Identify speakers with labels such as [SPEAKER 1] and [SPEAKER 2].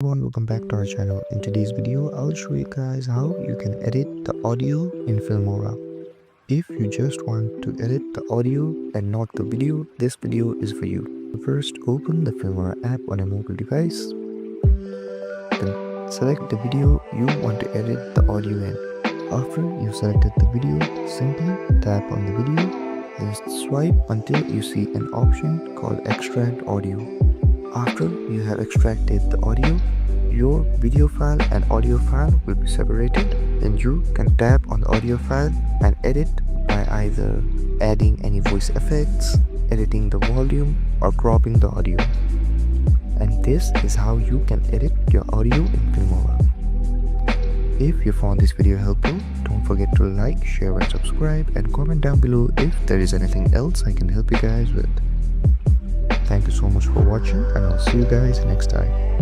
[SPEAKER 1] Everyone, welcome back to our channel. In today's video, I'll show you guys how you can edit the audio in Filmora. If you just want to edit the audio and not the video, this video is for you. First, open the Filmora app on a mobile device. Then select the video you want to edit the audio in. After you've selected the video, simply tap on the video and swipe until you see an option called Extract Audio. After you have extracted the audio, your video file and audio file will be separated. Then you can tap on the audio file and edit by either adding any voice effects, editing the volume, or cropping the audio. And this is how you can edit your audio in Filmora. If you found this video helpful, don't forget to like, share and subscribe, and comment down below if there is anything else I can help you guys with. Thank you so much for watching, and I'll see you guys next time.